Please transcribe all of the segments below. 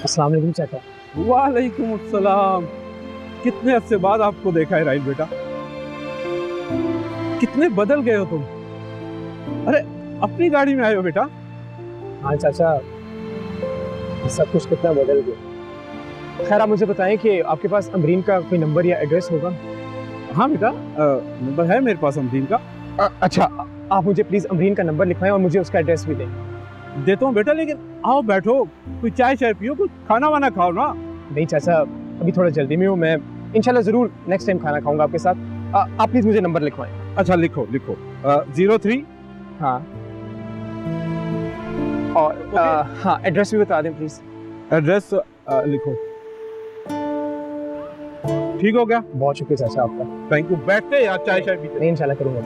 अस्सलाम वालेकुम चाचा। वालेकुम अस्सलाम। कितने अरसे बाद आपको देखा है राइल बेटा, कितने बदल गए हो तुम। अरे अपनी गाड़ी में आए हो बेटा? हाँ चाचा, सब कुछ कितना बदल गया। खैर आप मुझे बताएं कि आपके पास अमरीन का कोई नंबर या एड्रेस होगा? हाँ बेटा, नंबर है मेरे पास अमरीन का। अच्छा, आप मुझे प्लीज अमरीन का नंबर लिखवाएं और मुझे उसका एड्रेस भी दें। देता हूँ बेटा, लेकिन आओ बैठो, कोई चाय चाय पियो, कुछ खाना वाना खाओ ना। नहीं चाचा, अभी थोड़ा जल्दी में हूँ। मैं इंशाल्लाह जरूर नेक्स्ट टाइम खाना खाऊंगा आपके साथ। आप प्लीज मुझे नंबर लिखवाएं। अच्छा लिखो लिखो, 03। हाँ, और हाँ एड्रेस भी बता दें प्लीज। एड्रेस लिखो। ठीक हो गया? बहुत शुक्रिया चाचा आपका। Thank you. बैठते यार, चाय चाय पीते। नहीं इंशाल्लाह करूँगा।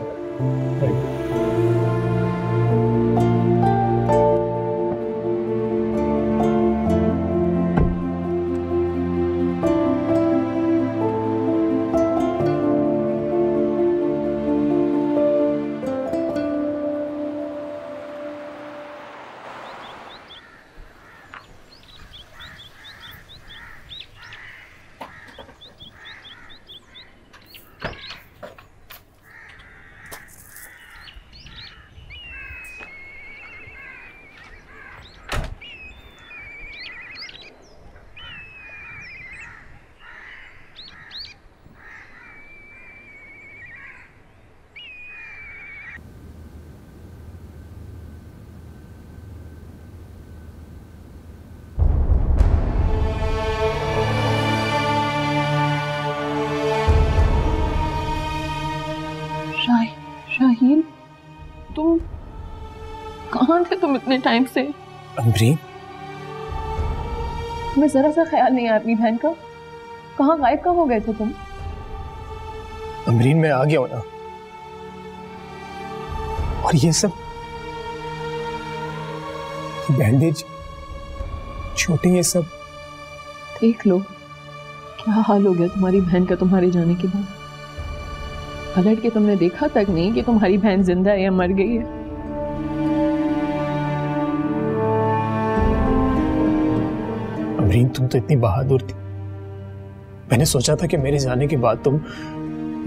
शाहीन, तुम कहाँ थे तुम इतने टाइम से? अमरीन, तुम्हें जरा सा ख्याल नहीं आया अपनी बहन का? कहाँ गायब कहाँ हो गए थे तुम? अमरीन मैं आ गया हूं ना। और ये सब बैंडेज, छोटे, ये सब देख लो क्या हाल हो गया तुम्हारी बहन का तुम्हारे जाने के बाद। पलट के तुमने देखा तक नहीं कि तुम्हारी बहन जिंदा है या मर गई है। अमरीन तुम तो इतनी बहादुर थी। मैंने सोचा था कि मेरे जाने के बाद तुम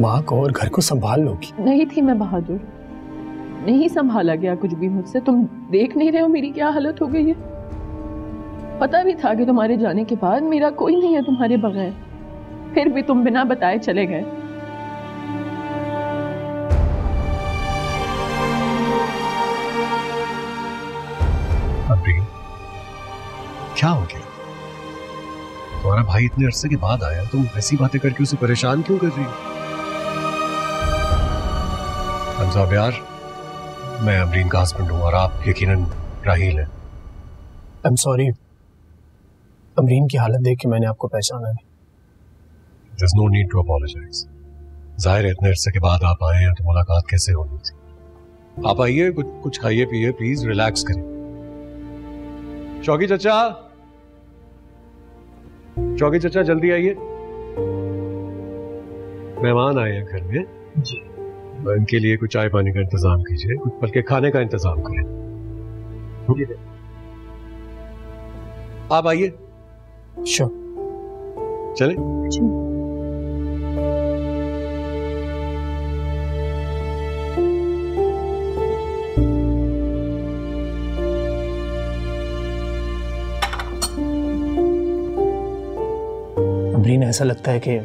माँ को और घर को संभाल लोगी। नहीं थी मैं बहादुर, नहीं संभाला गया कुछ भी मुझसे। तुम देख नहीं रहे हो मेरी क्या हालत हो गई है। पता भी था कि तुम्हारे जाने के बाद मेरा कोई नहीं है तुम्हारे बगैर, फिर भी तुम बिना बताए चले गए। क्या हो गया? तुम्हारा भाई इतने अरसे के बाद आया, तुम ऐसी बातें करके उसे परेशान क्यों कर रही हो? हमजा यार, मैं अमरीन का हस्बैंड हूं और आप यकीनन राहील हैं। आई एम सॉरी, अमरीन की हालत देख के मैंने आपको पहचाना नहीं। There's no need to apologize। जाहिर है इतने अरसे के बाद आप आए हैं तो मुलाकात कैसे होनी थी। आप आइए, कुछ खाइए पिए, प्लीज रिलैक्स करिए। चौकी चचा, चौकी चचा जल्दी आइए, मेहमान आए हैं घर में जी। इनके लिए कुछ चाय पानी का इंतजाम कीजिए, कुछ बल्कि खाने का इंतजाम करें। आप आइए। श्योर। चले। अमरीन ऐसा लगता है कि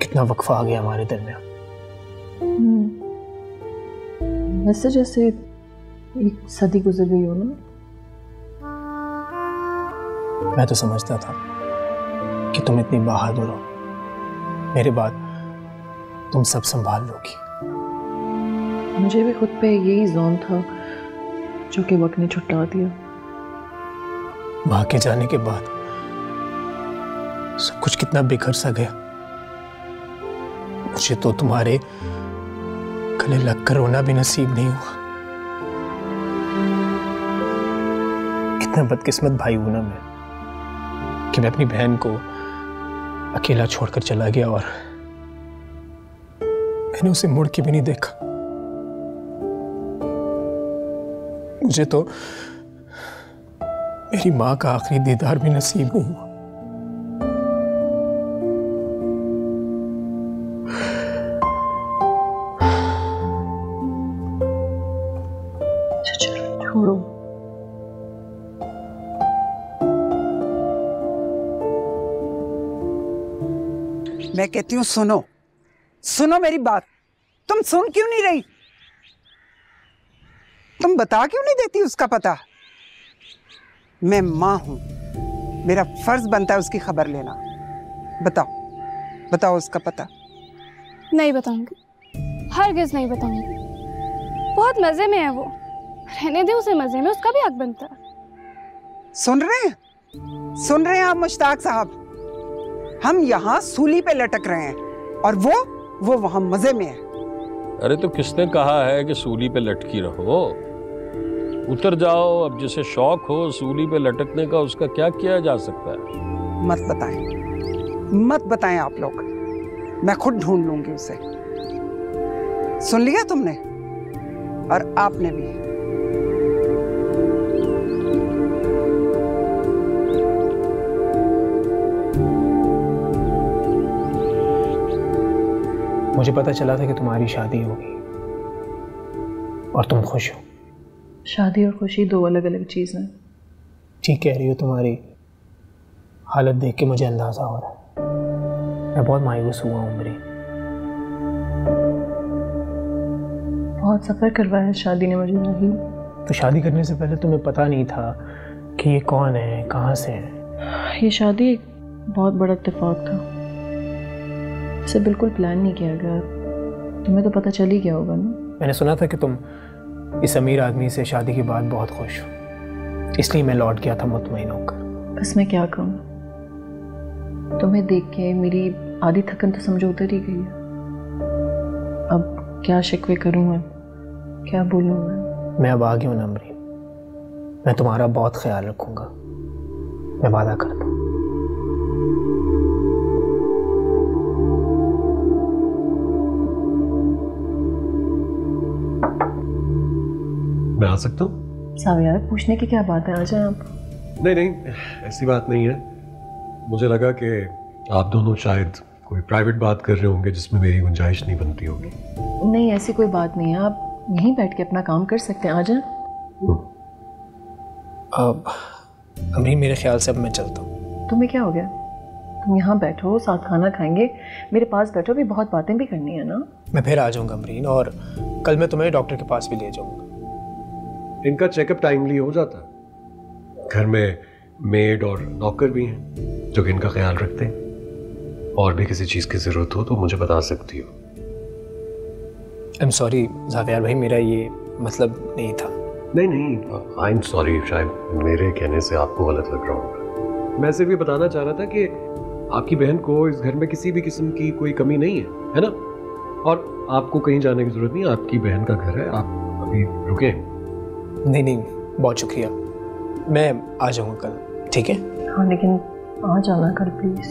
कितना वक्फा आ गया हमारे दरमियान। वैसे जैसे एक सदी गुजर गई हो ना। मैं तो समझता था कि तुम इतनी बहादुर हो, मेरे बाद तुम सब संभाल लोगी। मुझे भी खुद पे यही ज़ौन था जो कि वक्त ने छुटा दिया। माँ के जाने के बाद सब कुछ कितना बिखर सा गया। मुझे तो तुम्हारे गले लगकर रोना भी नसीब नहीं हुआ। कितना बदकिस्मत भाई हूं ना मैं कि मैं अपनी बहन को अकेला छोड़कर चला गया और मैंने उसे मुड़ के भी नहीं देखा। मेरी माँ का आखिरी दीदार भी नसीब नहीं हुआ। छोड़ो। मैं कहती हूँ सुनो, सुनो मेरी बात। तुम सुन क्यों नहीं रही? तुम बता क्यों नहीं देती उसका पता? मैं माँ हूं, मेरा फर्ज बनता है उसकी खबर लेना। बताओ, बताओ उसका पता। नहीं बताऊंगी, हरगिज नहीं बताऊंगी। बहुत मजे में है वो, रहने दे उसे मजे में, उसका भी हक बनता है। सुन रहे हैं, सुन रहे हैं आप मुश्ताक साहब? हम यहाँ सूली पे लटक रहे हैं और वो वहां मजे में है। अरे तो किसने कहा है कि सूली पे लटकी रहो? उतर जाओ। अब जिसे शौक हो सूली पे लटकने का, उसका क्या किया जा सकता है? मत बताएं, मत बताएं आप लोग, मैं खुद ढूंढ लूंगी उसे। सुन लिया तुमने? और आपने भी। मुझे पता चला था कि तुम्हारी शादी होगी और तुम खुश हो। शादी और खुशी दो अलग अलग चीज़ें हैं। ठीक कह रही हो, तुम्हारी हालत देख के मुझे अंदाजा हो रहा है। मैं बहुत मायूस हुआ हूँ उम्री। बहुत सफ़र करवाया शादी ने मुझे राहील। तो शादी करने से पहले तुम्हें पता नहीं था कि ये कौन है, कहाँ से है? ये शादी एक बहुत बड़ा इत्तेफाक था, इसे बिल्कुल प्लान नहीं किया गया। तुम्हें तो पता चल ही गया होगा ना। मैंने सुना था कि तुम इस अमीर आदमी से शादी के बाद बहुत खुश हो, इसलिए मैं लौट गया था मुतमईन होकर। बस मैं क्या कहूँ, तुम्हें देख के मेरी आधी थकन तो समझो उतर ही गई है। अब क्या शिकवे करूँ मैं, क्या बोलूँ मैं अब आ गया हूँ नमरी, मैं तुम्हारा बहुत ख्याल रखूँगा, मैं वादा करता हूँ। मैं आ सकता हूँ? सावियार, पूछने की क्या बात है, आ जाए आप। नहीं, ऐसी बात नहीं है। मुझे लगा कि आप दोनों शायद कोई प्राइवेट बात कर रहे होंगे जिसमें मेरी गुंजाइश नहीं बनती होगी। नहीं, ऐसी कोई बात नहीं है, आप यहीं बैठ के अपना काम कर सकते हैं, आ जाए। अब अम्मी, मेरे ख्याल से अब मैं चलता हूँ। तुम्हें क्या हो गया? तुम यहाँ बैठो, साथ खाना खाएंगे, मेरे पास बैठो, भी बहुत बातें भी करनी है ना। मैं फिर आ जाऊँगा अमरीन, और कल मैं तुम्हें डॉक्टर के पास भी ले जाऊँगा। इनका चेकअप टाइमली हो जाता है। घर में मेड और नौकर भी हैं जो कि इनका ख्याल रखते हैं। और भी किसी चीज़ की ज़रूरत हो तो मुझे बता सकती हो। आई एम सॉरी ज़ावियार भाई, मेरा ये मतलब नहीं था। नहीं, आई एम सॉरी, शायद मेरे कहने से आपको गलत लग रहा होगा। मैं सिर्फ ये बताना चाह रहा था कि आपकी बहन को इस घर में किसी भी किस्म की कोई कमी नहीं है ना? और आपको कहीं जाने की ज़रूरत नहीं, आपकी बहन का घर है, आप अभी रुके। नहीं, बहुत शुक्रिया, मैं आ जाऊँगा कल, ठीक है? हाँ, लेकिन आ जाना कल प्लीज़।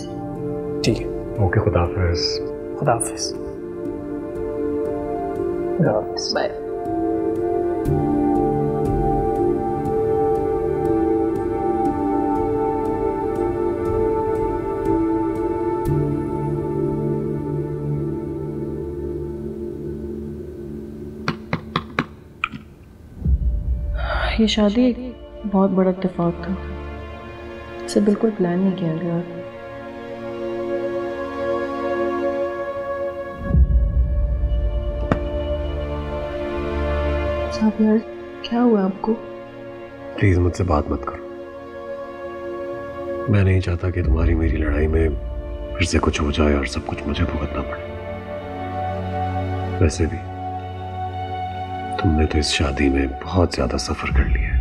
ठीक है, ओके, खुदा हाफिज़। खुदा हाफिज़। बाय। ये शादी एक बहुत बड़ा इत्तेफाक था, इसे बिल्कुल प्लान नहीं किया गया। साबिर, क्या हुआ आपको? प्लीज मुझसे बात मत करो। मैं नहीं चाहता कि तुम्हारी मेरी लड़ाई में फिर से कुछ हो जाए और सब कुछ मुझे भुगतना पड़े। वैसे भी तुमने तो इस शादी में बहुत ज्यादा सफर कर लिया है।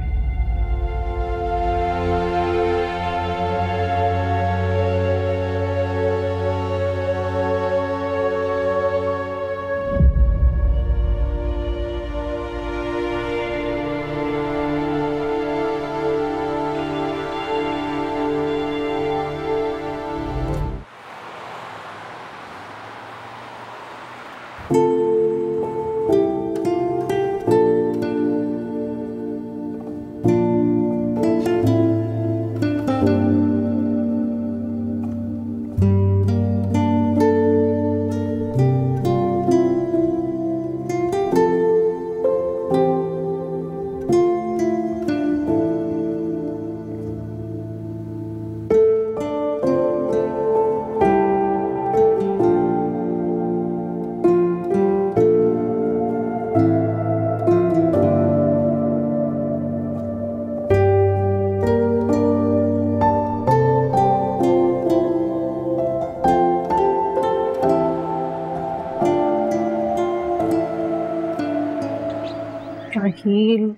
शाहील,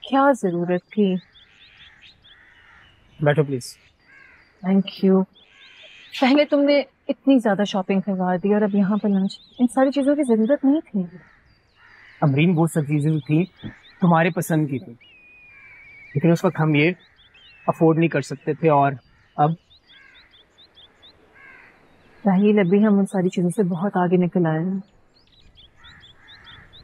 क्या जरूरत थी? बैठो प्लीज। Thank you. पहले तुमने इतनी ज्यादा शॉपिंग करवा दी और अब यहाँ पर लंच। इन सारी चीजों की जरूरत नहीं थी। अमरीन वो सब चीजें थी तुम्हारे पसंद की थी, लेकिन उस वक्त हम ये अफोर्ड नहीं कर सकते थे। और अब शाहील, अभी हम उन सारी चीजों से बहुत आगे निकल आए हैं।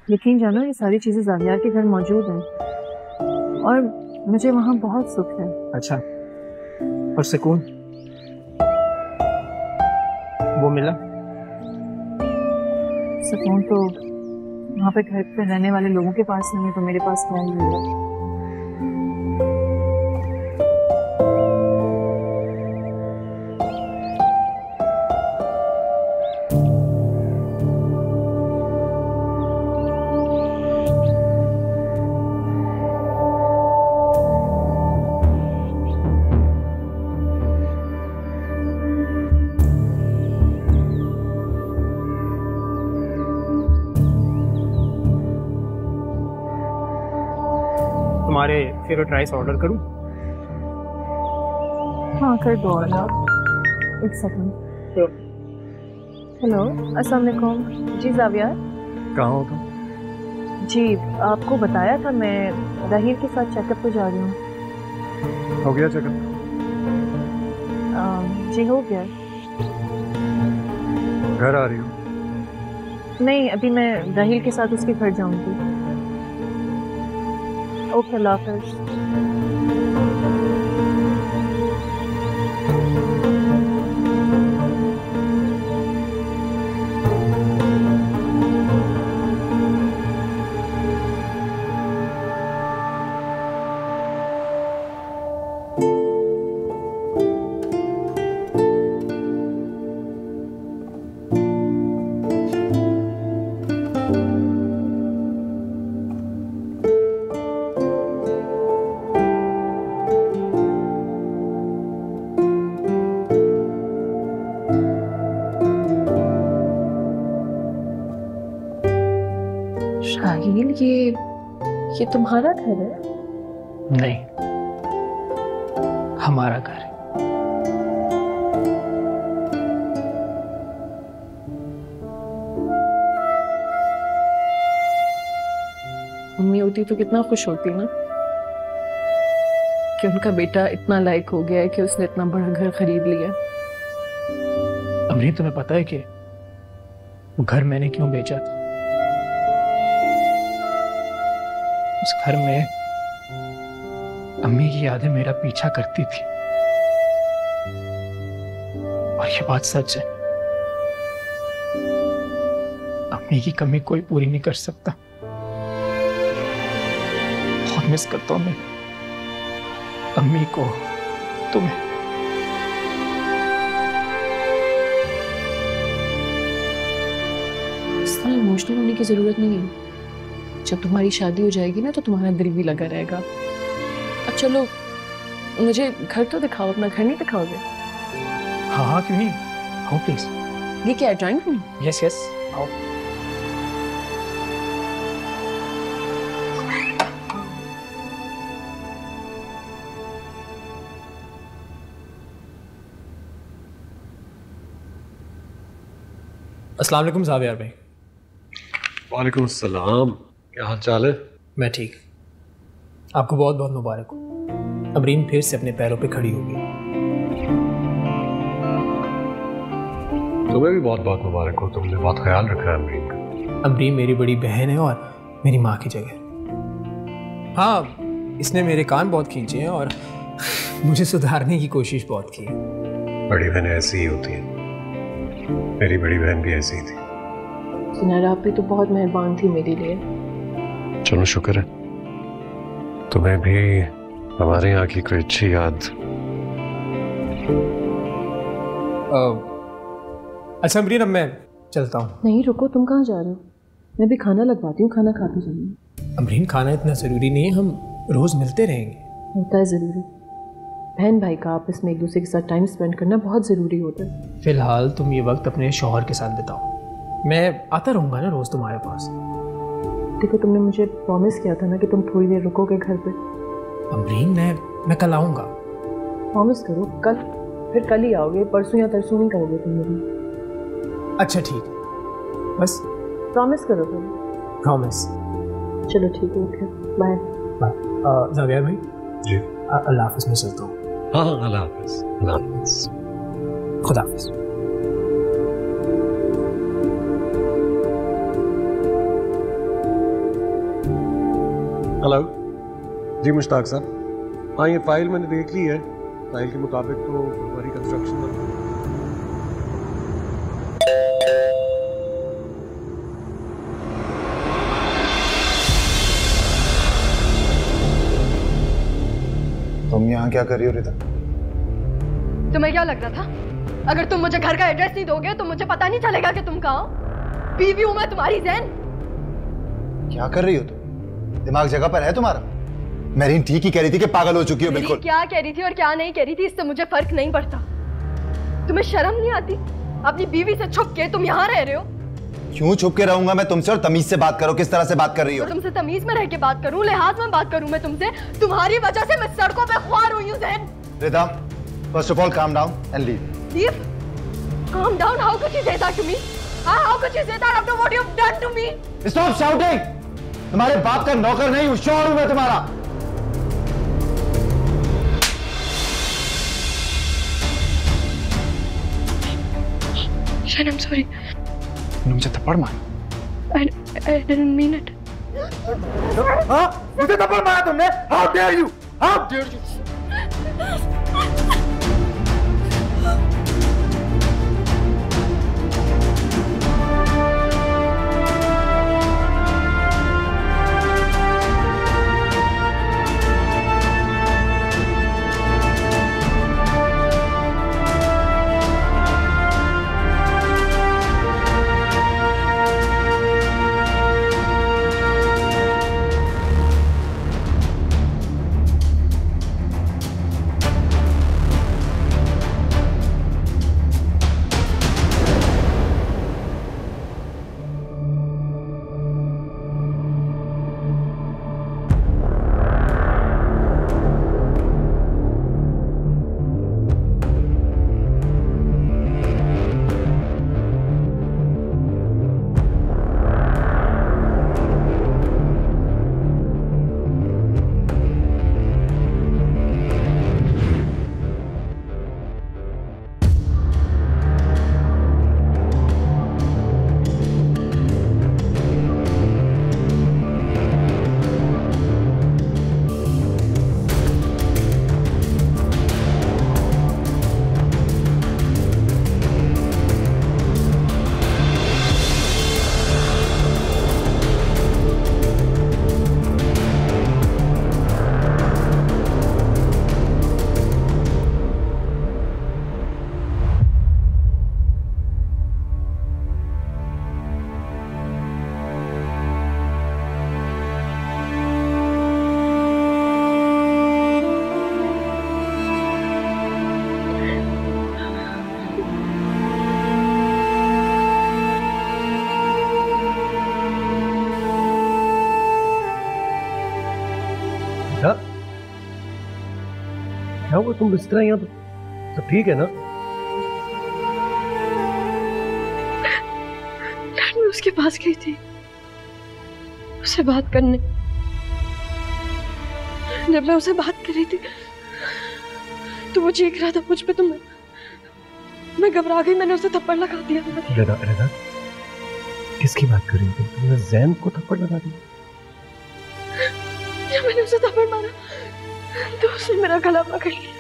यकीन जानो, ये सारी चीजें ज़ावियार के घर मौजूद हैं और मुझे वहाँ बहुत सुख है। अच्छा, और सुकून वो मिला? सुकून तो वहाँ पे घर पे रहने वाले लोगों के पास नहीं है, तो मेरे पास क्या ही मिला। तुम्हारे फेवरेट राइस ऑर्डर करूं? हाँ कर दो ऑर्डर। एक सेकंड। हेलो, अस्सलाम वालेकुम। जी ज़ावियार, कहाँ हो तुम? जी आपको बताया था, मैं राहील के साथ चेकअप पे जा रही हूँ। हो गया चेकअप? जी हो गया। घर आ रही हो? नहीं, अभी मैं राहील के साथ उसके घर जाऊंगी। ओके, अल्लाह हाफ़िज़। शाहील, ये तुम्हारा घर है? नहीं, हमारा घर है। मम्मी होती तो कितना खुश होती ना कि उनका बेटा इतना लायक हो गया है कि उसने इतना बड़ा घर खरीद लिया। अमरीन, तुम्हें पता है कि वो घर मैंने क्यों बेचा था? उस घर में अम्मी की यादें मेरा पीछा करती थी, और ये बात सच है। अम्मी की कमी कोई पूरी नहीं कर सकता। बहुत मिस करता हूं मैं अम्मी को, तुम्हें। इस तरह इमोशनल होने की जरूरत नहीं है। जब तुम्हारी शादी हो जाएगी ना, तो तुम्हारा दिल भी लगा रहेगा। अब चलो, मुझे घर तो दिखाओ। अपना घर नहीं दिखाओगे? हाँ हाँ, क्यों नहीं, आओ प्लीज। ये क्या है, ड्राइंग रूम? यस यस, आओ। अस्सलाम वालेकुम ज़ावियार भाई। वालेकुम अस्सलाम, क्या हाल चाल है? मैं ठीक। आपको बहुत बहुत मुबारक हो। अमरीन फिर से अपने पैरों पे खड़ी होगी। तुम्हें भी बहुत बहुत मुबारक हो, तुमने बहुत ख्याल रखा है अमरीन का। अमरीन मेरी बड़ी बहन है और मेरी माँ की जगह। हाँ, इसने मेरे कान बहुत खींचे हैं और मुझे सुधारने की कोशिश बहुत की है। बड़ी बहनें ऐसी ही होती हैं। मेरी बड़ी बहन भी ऐसी ही थी। सिनारा, आप भी तो बहुत मेहरबान थी मेरे लिए। चलो, शुक्र है तुम्हें भी हमारे यहाँ की कोई अच्छी याद। अच्छा अमरीन, अब मैं चलता हूँ। नहीं रुको, तुम कहाँ जा रहे हो? मैं भी खाना लगवाती हूँ, खाना खा के जाऊंगी। अमरीन, खाना इतना ज़रूरी नहीं है, हम रोज़ मिलते रहेंगे। होता है ज़रूरी। बहन भाई का आपस में एक दूसरे के साथ टाइम स्पेंड करना बहुत ज़रूरी होता है। फिलहाल तुम ये वक्त अपने शौहर के साथ बिताओ। मैं आता रहूँगा ना रोज़ तुम्हारे पास। देखो तुमने मुझे प्रॉमिस किया था ना कि तुम थोड़ी देर रुकोगे घर पे। अमरीन मैं कल आऊँगा। प्रॉमिस करो कल, फिर कल ही आओगे, परसों या तरसों नहीं करोगे तुम मेरी। अच्छा ठीक है, बस प्रॉमिस करो तुम। प्रॉमिस। चलो ठीक है, ओके बाय। बाय। जावेद भाई जी, अल्लाह हाफिज़, मैं चलता हूँ। हाँ अल्लाह हाफिज़। अल्लाह हाफिज़। खुदा हाफिज़। हेलो जी मुश्ताक साहब, हाँ ये फाइल मैंने देख ली है, फाइल के मुताबिक तो हमारी कंस्ट्रक्शन तुम यहाँ क्या कर रही हो रिता? तुम्हें क्या लग रहा था अगर तुम मुझे घर का एड्रेस नहीं दोगे तो मुझे पता नहीं चलेगा कि तुम कहाँ हो? बीवी हूं मैं तुम्हारी ज़ैन। क्या कर रही हो तुम? दिमाग जगह पर है तुम्हारा? मेरीन ठीक ही कह रही थी कि पागल हो चुकी हो बिल्कुल। क्या कह रही थी और क्या नहीं कह रही थी इससे मुझे फर्क नहीं पड़ता। तुम्हें शर्म नहीं आती? अपनी बीवी से छुप के तुम यहाँ रह रहे हो। क्यों छुप के रहूंगा मैं तुमसे? और तमीज से बात करो, किस तरह से बात कर रही हो? तो तुमसे तमीज में रह के बात करूं, लिहाज में बात करूं मैं तुमसे? तुम्हारी वजह से मैं सड़कों पे ख्वार हुई हूँ Zain. Rita, first of all calm down and leave. Leave? Calm down? How could you say that to me? How could you say that after what you've done to me? Stop shouting! तुम्हारे बाप का नौकर नहीं हूँ, शौहर हूँ मैं तुम्हारा। Shan, I'm sorry. तुमने मुझे थप्पड़ मारा। I didn't mean it. हाँ? मुझे थप्पड़ मारा तुमने? How dare you? How dare you? क्या हुआ? तुम इस तरह यहाँ पर? सब ठीक है ना? मैं उसके पास गई थी उससे बात करने। जब मैं उससे बात कर रही थी तो वो चीख रहा था मुझ पे, तो मैं घबरा गई, मैंने उसे थप्पड़ लगा दिया। रिदा, किसकी बात कर रही थी? तुमने ज़ैन को थप्पड़ लगा दिया? जब मैंने उसे थप्पड़ मारा तो उसने मेरा गला पकड़ लिया।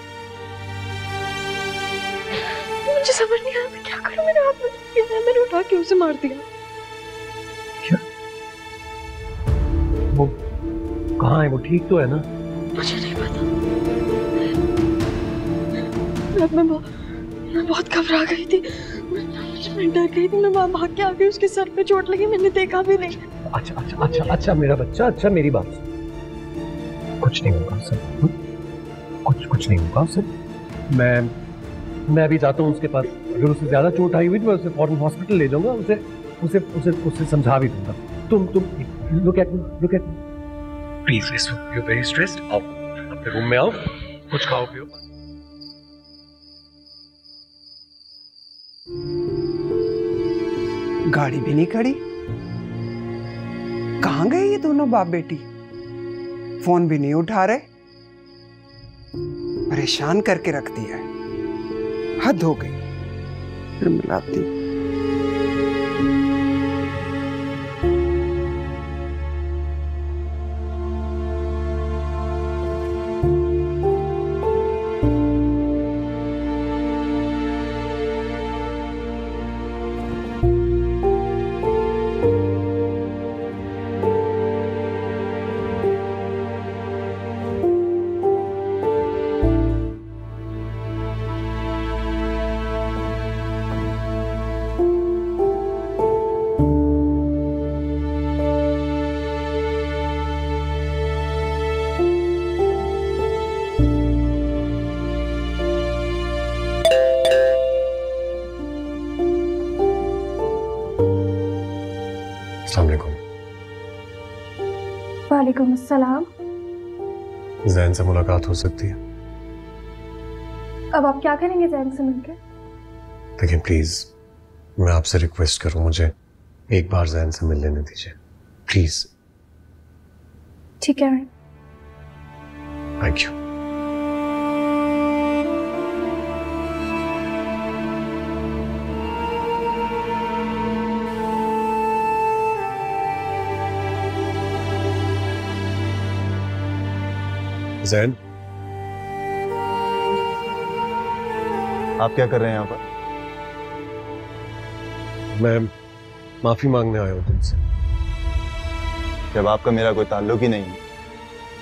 मुझे समझ नहीं आया मैं क्या करूं, मेरे हाथ में है, मैंने उठा के उसे मार दिया। क्या? वो कहाँ है? वो ठीक तो है ना? मुझे नहीं पता। मैं बहुत घबरा गई थी, मैं डर गई थी, मैं वहां भाग के आ गई, उसके सर पे चोट लगी, मैंने देखा भी नहीं। अच्छा मेरा बच्चा, अच्छा मेरी बात सुन। कुछ नहीं होगा सर, कुछ नहीं होगा सर। मैं अभी जाता हूँ उसके पास। अगर उसे ज्यादा चोट आई हुई तो मैं उसे फौरन हॉस्पिटल ले जाऊंगा, उसे समझा भी दूंगा। तुम Look at me. Please, you're very stressed. आओ, अपने रूम में आओ, कुछ खाओ पियो। गाड़ी भी नहीं खड़ी। कहाँ गए ये दोनों बाप बेटी? फोन भी नहीं उठा रहे। परेशान करके रख दिया है। हद हो गई। फिर मिलाती। वालेकुम अस्सलाम। जैन से मुलाकात हो सकती है? अब आप क्या करेंगे जैन से मिलकर? देखिए प्लीज, मैं आपसे रिक्वेस्ट करूं, मुझे एक बार जैन से मिल लेने दीजिए प्लीज। ठीक है। Thank you. जैन, आप क्या कर रहे हैं यहाँ पर? मैं माफी मांगने आया हूँ तुमसे। जब आपका मेरा कोई ताल्लुक ही नहीं है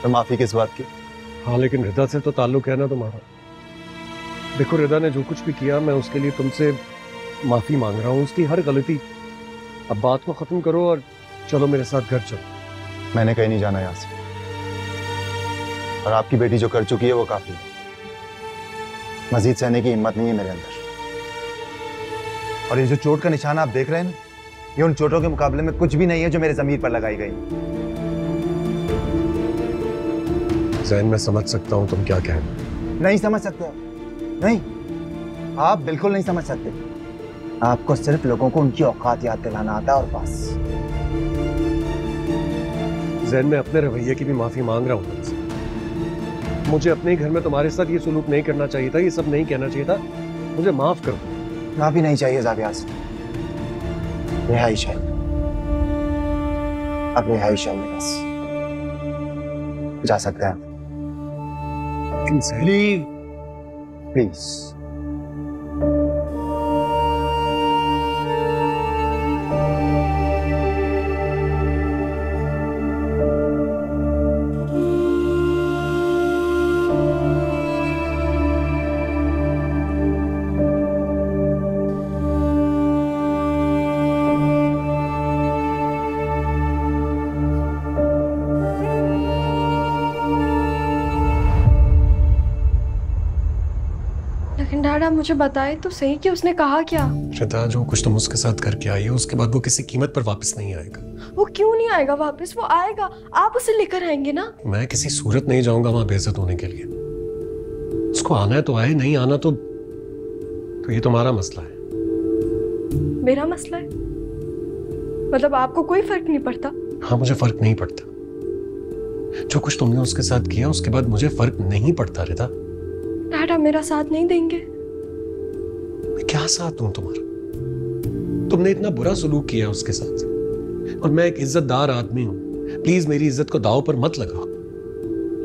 तो माफी किस बात की? हाँ, लेकिन रिदा से तो ताल्लुक है ना तुम्हारा। देखो, रिदा ने जो कुछ भी किया, मैं उसके लिए तुमसे माफी मांग रहा हूँ, उसकी हर गलती। अब बात को खत्म करो और चलो मेरे साथ घर चलो। मैंने कहीं नहीं जाना यहाँ से, और आपकी बेटी जो कर चुकी है वो काफी है। मजीद सहने की हिम्मत नहीं है मेरे अंदर। और ये जो चोट का निशान आप देख रहे हैं ना, ये उन चोटों के मुकाबले में कुछ भी नहीं है जो मेरे जमीर पर लगाई गई। जैन, मैं समझ सकता हूं तुम क्या कह रहे हो। नहीं समझ सकते, नहीं, आप बिल्कुल नहीं समझ सकते। आपको सिर्फ लोगों को उनकी औकात याद दिलाना आता है और बस। जैन, मैं अपने रवैये की भी माफी मांग रहा हूं तुमसे। मुझे अपने ही घर में तुम्हारे साथ ये सुलूक नहीं करना चाहिए था, ये सब नहीं कहना चाहिए था। मुझे माफ करो। माफी नहीं चाहिए जाविया से, रिहाइश है। अब रिहाइश है मेरे पास, जा सकते हैं। Leave please. डैड, आप मुझे बताए तो सही कि उसने कहा क्या? रिदा, जो कुछ तुम उसके साथ करके आई हो, उसके बाद वो किसी कीमत पर वापस नहीं आएगा। वो क्यों नहीं आएगा वापस? वो आएगा, आप उसे लेकर आएंगे ना। मैं किसी सूरत नहीं जाऊंगा वहां बेइज्जत होने के लिए। उसको आना है तो आए, नहीं आना तो ये तुम्हारा मसला है। मेरा मसला है? मतलब आपको कोई फर्क नहीं पड़ता? हाँ, मुझे फर्क नहीं पड़ता। जो कुछ तुमने उसके साथ किया उसके बाद मुझे फर्क नहीं पड़ता। रिदा, डैड, आप मेरा साथ नहीं देंगे? मैं क्या साथ दूं तुम्हारा? तुमने इतना बुरा सलूक किया उसके साथ, और मैं एक इज्जतदार आदमी हूं। प्लीज मेरी इज्जत को दांव पर मत लगाओ।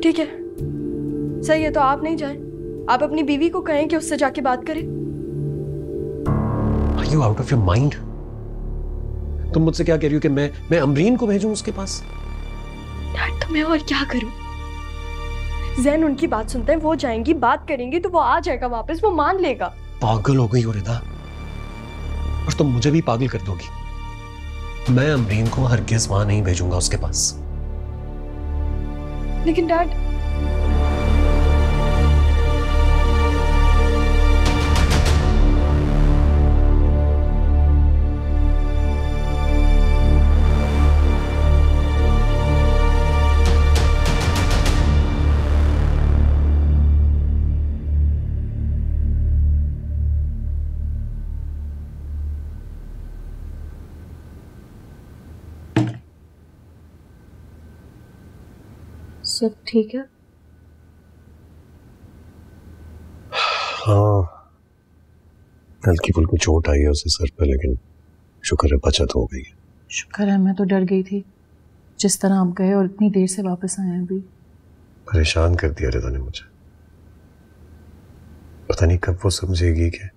ठीक है, सही है, तो आप नहीं जाएं। आप अपनी बीवी को कहें कि उससे जाके बात करें। Are you out of your mind? तुम मुझसे क्या कह रही हो कि मैं अमरीन को भेजूं उसके पास? डैड, तो मैं और क्या करूं? जैन उनकी बात सुनते हैं, वो जाएंगी, बात करेंगी, तो वो आ जाएगा वापस, वो मान लेगा। पागल हो गई हो रिदा, और तुम मुझे भी पागल कर दोगी। मैं अमरीन को हरगिज़ वहां नहीं भेजूंगा उसके पास। लेकिन डैड, सब ठीक है? हाँ, हल्की फुल्की चोट आई है उसे सर पे, लेकिन शुक्र है बचत हो गई है। शुक्र है, मैं तो डर गई थी जिस तरह आप गए और इतनी देर से वापस आए हैं। अभी परेशान कर दिया रिदा ने मुझे। पता नहीं कब वो समझेगी कि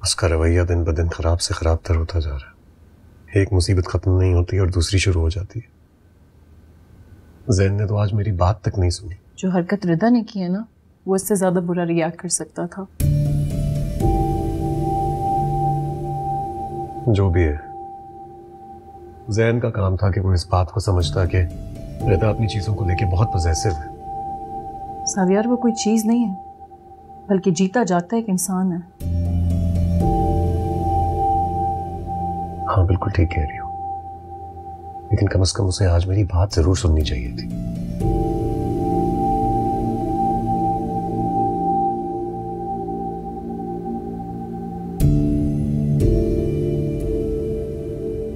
उसका रवैया दिन ब दिन खराब से खराब तर होता जा रहा है। एक मुसीबत खत्म नहीं होती और दूसरी शुरू हो जाती है। जैन ने तो आज मेरी बात तक नहीं सुनी। जो हरकत रिदा ने की है ना, वो इससे ज्यादा बुरा रिएक्ट कर सकता था। जो भी है, जैन का काम था कि वो इस बात को समझता कि रिदा अपनी चीजों को लेके बहुत पॉसेसिव है। सावियार, वो कोई चीज नहीं है, बल्कि जीता जागता एक इंसान है। हाँ बिल्कुल ठीक कह रही हो, लेकिन कम से कम उसे आज मेरी बात जरूर सुननी चाहिए थी।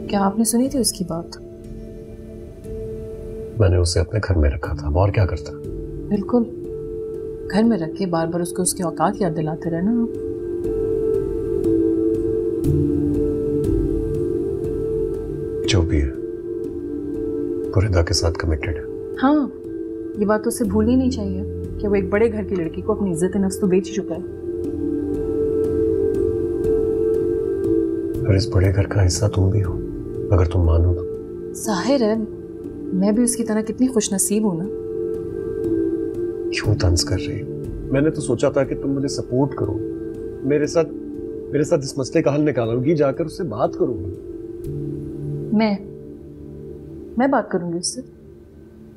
क्या आपने सुनी थी उसकी बात? मैंने उसे अपने घर में रखा था, और क्या करता। बिल्कुल, घर में रख के बार बार उसको उसकी औकात याद दिलाते रहना आप। जो भी है, वो रिदा के साथ कमिटेड है। हाँ, ये बात तो उसे भूलनी नहीं चाहिए कि वो एक बड़े घर की लड़की को अपनी इज्जत नफ्स तो बेच चुका है। और इस बड़े घर का हिस्सा तुम भी हो, अगर तुम मानो तो। जाहिर है, मैं भी उसकी तरह कितनी खुशनसीब हूं ना। क्यों तंज कर रही हो? मैंने तो सोचा था कि तुम मुझे सपोर्ट करो, मेरे साथ इस मसले का हल निकालोगी, जाकर उससे बात करोगी। मैं बात करूंगी उससे?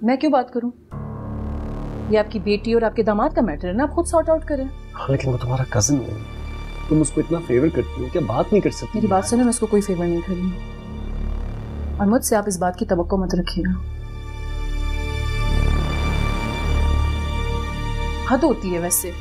मैं क्यों बात करूं? ये आपकी बेटी और आपके दामाद का मैटर है ना, आप खुद सॉर्ट आउट करें। हाँ, लेकिन वो तुम्हारा कजिन है, तुम उसको इतना फेवर करती हो, क्या बात नहीं कर सकती? मेरी बात सुनो, मैं उसको कोई फेवर नहीं कर रही, और मुझसे आप इस बात की तवक्को मत रखिएगा। हद होती है वैसे।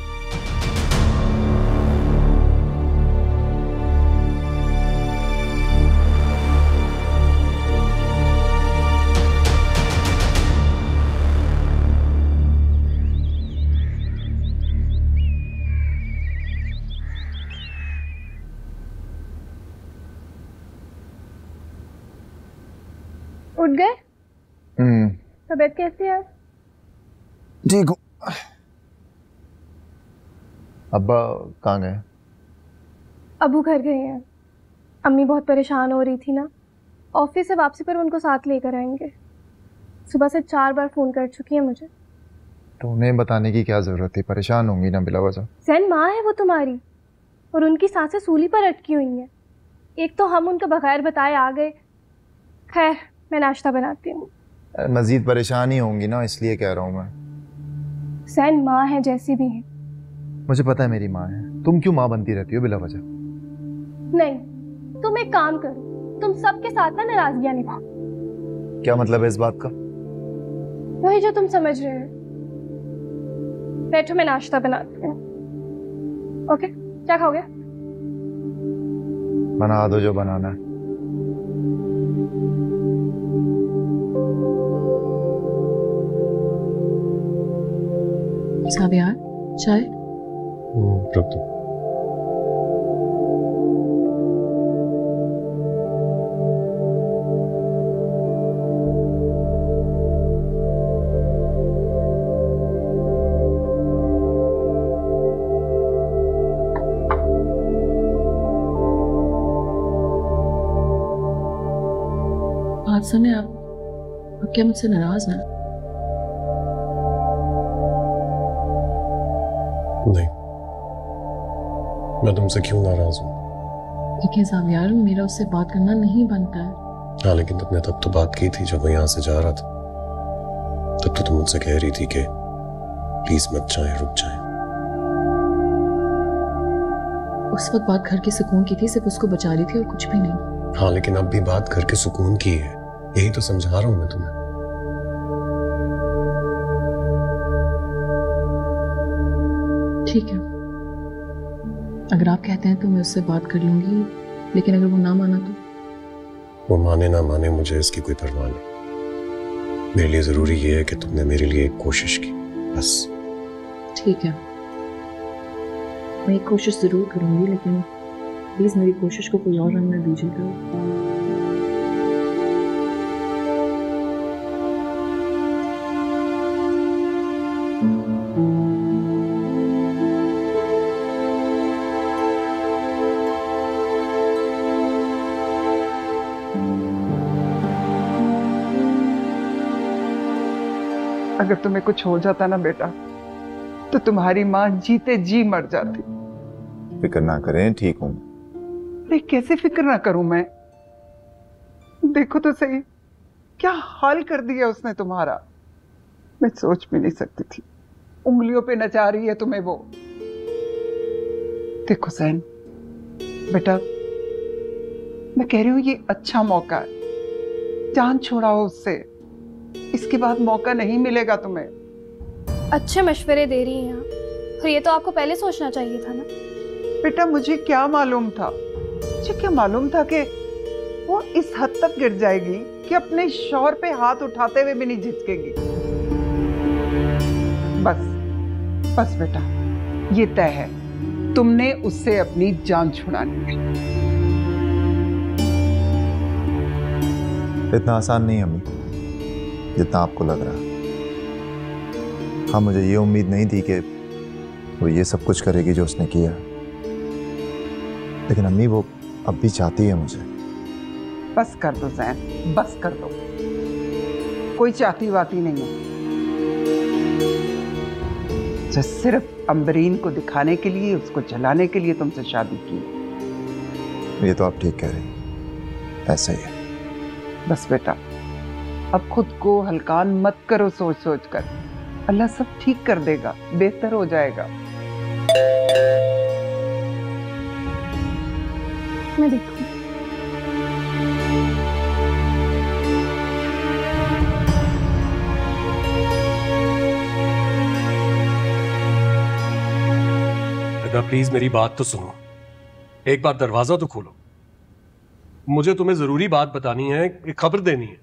उठ गए? तबीयत कैसी है? ठीक हूँ। अब्बा कहाँ गए? अबू घर गए हैं। अम्मी बहुत परेशान हो रही थी ना, ऑफिस से वापसी पर उनको साथ लेकर आएंगे। सुबह से 4 बार फोन कर चुकी है मुझे। तो उन्हें बताने की क्या जरूरत थी, परेशान होंगी ना बिला वजह। जैन माँ है वो तुम्हारी, और उनकी सांसें सूली पर अटकी हुई हैं। एक तो हम उनको बगैर बताए आ गए। खैर, मैं नाश्ता बनाती हूँ। मजीद परेशान ही होंगी ना, इसलिए कह रहा हूँ मैं। जैन माँ है जैसी भी है। मुझे पता है मेरी माँ है, तुम क्यों माँ बनती रहती हो बिला वजह? नहीं, तुम एक काम करो, तुम सबके साथ ना नाराजगियां निभाओ। क्या मतलब है इस बात का? वही जो तुम समझ रहे हो। बैठो, मैं नाश्ता बनाती हूँ। ओके, क्या खाओगे? बना दो जो बनाना है। सावियार, चाय? रुक दो। बात सुने, आप क्या मुझसे नाराज हैं? नहीं, मैं तुमसे क्यों नाराज हूँ? देखिए सावियार, मेरा उससे बात करना नहीं बनता है। हाँ, लेकिन तुमने तब तो बात की थी जब वो यहाँ से जा रहा था। तब तो तुम मुझसे कह रही थी कि प्लीज मत जाए, रुक जाए। उस वक्त बात घर के सुकून की थी, सिर्फ उसको बचा रही थी और कुछ भी नहीं। हाँ, लेकिन अब भी बात घर के सुकून की है, यही तो समझा रहा हूँ मैं तुम्हें। ठीक है, अगर आप कहते हैं तो मैं उससे बात कर लूंगी, लेकिन अगर वो ना माना तो? वो माने ना माने मुझे इसकी कोई परवाह नहीं। मेरे लिए जरूरी ये है कि तुमने मेरे लिए एक कोशिश की, बस। ठीक है, मैं एक कोशिश जरूर करूंगी, लेकिन प्लीज मेरी कोशिश को कोई और रंग न दीजिएगा। अगर तुम्हें कुछ हो जाता ना बेटा, तो तुम्हारी माँ जीते जी मर जाती। फिक्र ना करें, ठीक हूं। अरे कैसे फिक्र ना करूं मैं? देखो तो सही, क्या हाल कर दिया उसने तुम्हारा। मैं सोच भी नहीं सकती थी, उंगलियों पे नचा रही है तुम्हें वो। देखो सैन बेटा, मैं कह रही हूं ये अच्छा मौका है, जान छुड़ाओ उससे। इसके बाद मौका नहीं मिलेगा तुम्हें। अच्छे मशवरे दे रही हैं आप, और ये तो आपको पहले सोचना चाहिए था ना। बेटा मुझे क्या मालूम था, मुझे क्या मालूम था कि वो इस हद तक गिर जाएगी कि अपने शौहर पे हाथ उठाते हुए भी नहीं झिझकेगी। बस बस बेटा, ये तय है, तुमने उससे अपनी जान छुड़ानी है। इतना आसान नहीं अम्मी जितना आपको लग रहा। हाँ, मुझे ये उम्मीद नहीं थी कि वो ये सब कुछ करेगी जो उसने किया, लेकिन अम्मी वो अब भी चाहती है मुझे। बस कर दो जैन, बस कर दो, कोई चाहती वाती नहीं है। जो सिर्फ अम्बरीन को दिखाने के लिए, उसको जलाने के लिए तुमसे शादी की। ये तो आप ठीक कह रही हैं, ऐसा ही है। बस बेटा, अब खुद को हल्कान मत करो सोच सोच कर। अल्लाह सब ठीक कर देगा, बेहतर हो जाएगा। मैं देखूं। प्लीज मेरी बात तो सुनो, एक बार दरवाजा तो खोलो। मुझे तुम्हें जरूरी बात बतानी है, एक खबर देनी है।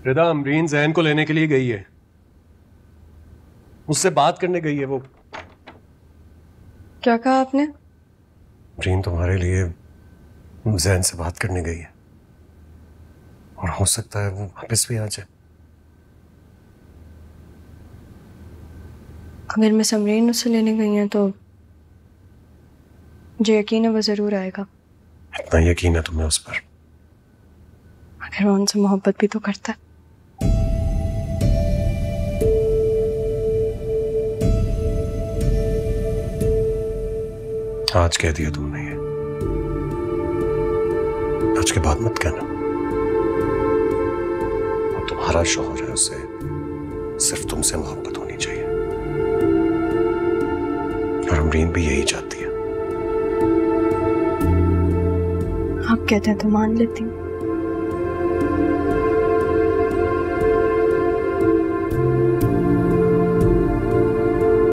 रिदा अमरीन जैन को लेने के लिए गई है, मुझसे बात करने गई है वो। क्या कहा आपने? अमरीन तुम्हारे लिए जैन से बात करने गई है, और हो सकता है वो वापस भी आ जाए। अगर मिस अमरीन उससे लेने गई हैं तो मुझे यकीन है वो जरूर आएगा। इतना यकीन है तुम्हें उस पर? अगर वो उनसे मोहब्बत भी तो करता है। आज कह दिया तुमने ये, आज के बाद मत कहना। वो तुम्हारा शौहर है, उसे सिर्फ तुमसे मोहब्बत होनी चाहिए, और अमरीन भी यही चाहती है। आप कहते हैं तो मान लेती हूँ।